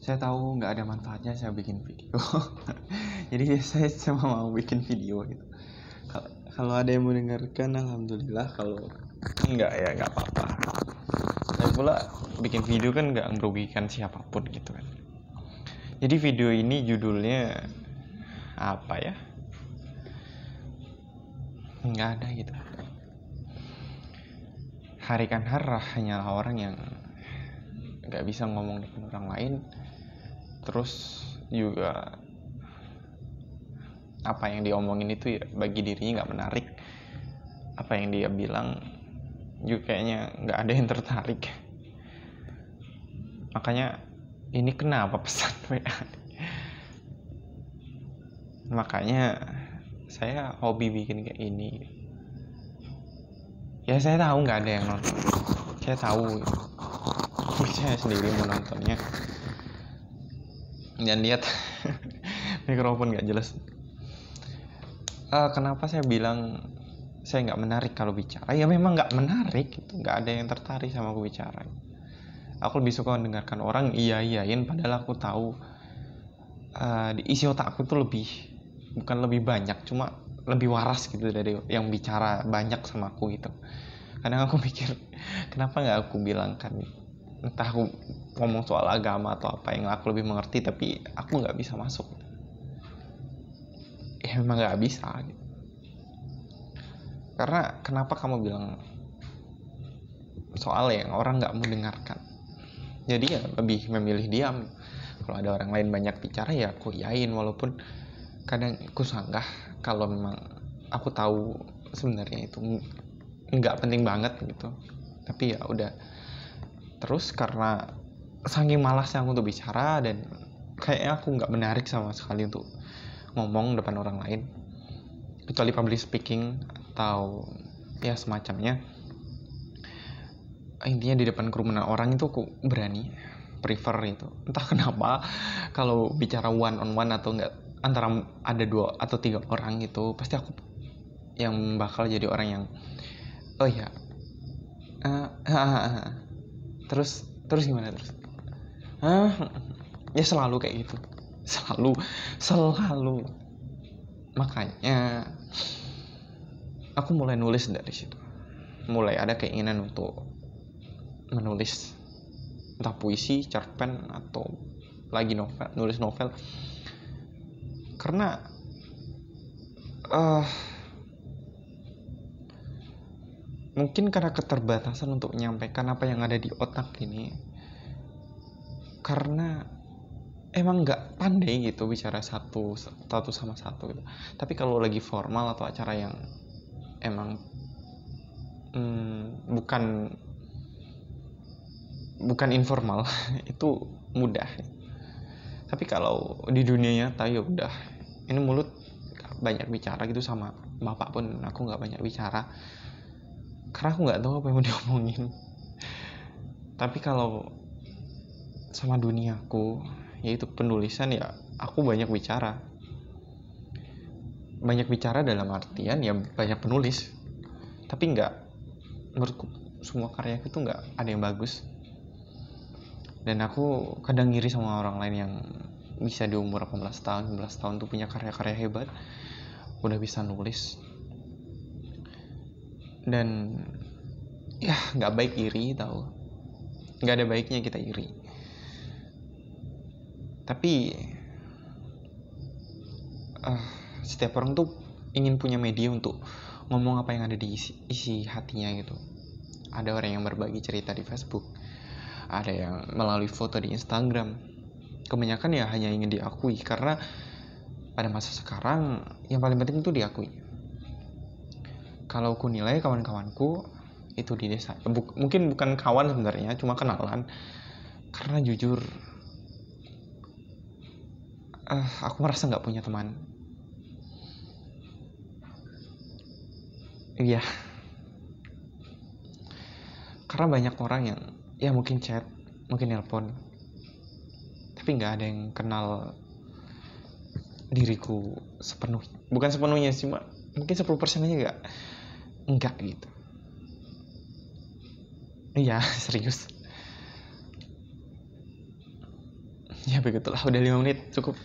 Saya tahu nggak ada manfaatnya saya bikin video. Jadi saya cuma mau bikin video gitu. Kalau ada yang mendengarkan alhamdulillah, kalau enggak ya nggak apa-apa. Dan pula bikin video kan nggak merugikan siapapun gitu kan. Jadi video ini judulnya apa ya? Nggak ada gitu. Harikan Harrah hanyalah orang yang nggak bisa ngomong depan orang lain, terus juga apa yang diomongin itu ya bagi dirinya nggak menarik, apa yang dia bilang juga kayaknya nggak ada yang tertarik. Makanya ini kenapa pesan WA, makanya saya hobi bikin kayak ini. Ya saya tahu nggak ada yang nonton, saya tahu, saya sendiri mau nontonnya. Dan lihat mikrofon nggak jelas. Kenapa saya bilang saya nggak menarik kalau bicara? Ya memang nggak menarik, gitu. Nggak ada yang tertarik sama aku bicara. Aku lebih suka mendengarkan orang iyain, padahal aku tahu di isi otakku tuh bukan lebih banyak, cuma lebih waras gitu dari yang bicara banyak sama aku gitu. Kadang aku mikir kenapa nggak aku bilang kan, entah aku ngomong soal agama atau apa yang aku lebih mengerti, tapi aku nggak bisa masuk. Ya memang nggak bisa gitu. Karena kenapa kamu bilang soal yang orang nggak mendengarkan, jadi ya lebih memilih diam. Kalau ada orang lain banyak bicara ya aku iyain, walaupun kadang aku sanggah kalau memang aku tahu sebenarnya itu nggak penting banget gitu, tapi ya udah. Terus karena saking malasnya aku untuk bicara dan kayaknya aku nggak menarik sama sekali untuk ngomong depan orang lain, kecuali public speaking atau ya semacamnya. Intinya di depan kerumunan orang itu aku berani, prefer itu. Entah kenapa kalau bicara one on one atau enggak antara ada 2 atau 3 orang gitu, pasti aku yang bakal jadi orang yang oh ya terus gimana terus ya selalu kayak gitu, selalu. Makanya aku mulai nulis dari situ, mulai ada keinginan untuk menulis entah puisi, cerpen, atau lagi nulis novel. Karena mungkin karena keterbatasan untuk menyampaikan apa yang ada di otak ini, karena emang nggak pandai gitu bicara satu sama satu gitu. Tapi kalau lagi formal atau acara yang emang bukan informal itu mudah. Tapi kalau di dunia nyata ya udah, ini mulut banyak bicara gitu, sama bapak pun aku nggak banyak bicara karena aku nggak tahu apa yang mau diomongin. Tapi kalau sama duniaku yaitu penulisan, ya aku banyak bicara dalam artian ya banyak penulis, tapi nggak, menurutku semua karya itu nggak ada yang bagus. Dan aku kadang ngiri sama orang lain yang bisa di umur 18 tahun, 19 tahun tuh punya karya-karya hebat, udah bisa nulis. Dan ya nggak baik iri, tahu, nggak ada baiknya kita iri. Tapi setiap orang tuh ingin punya media untuk ngomong apa yang ada di isi hatinya gitu. Ada orang yang berbagi cerita di Facebook, ada yang melalui foto di Instagram. Kebanyakan ya hanya ingin diakui, karena pada masa sekarang yang paling penting itu diakui. Kalau aku nilai kawan-kawanku itu di desa, mungkin bukan kawan sebenarnya, cuma kenalan. Karena jujur aku merasa nggak punya teman. Iya, karena banyak orang yang ya mungkin chat, mungkin nelpon, tapi nggak ada yang kenal diriku bukan sepenuhnya, cuma mungkin 10% aja enggak gitu. Iya serius. Ya begitulah, udah 5 menit cukup.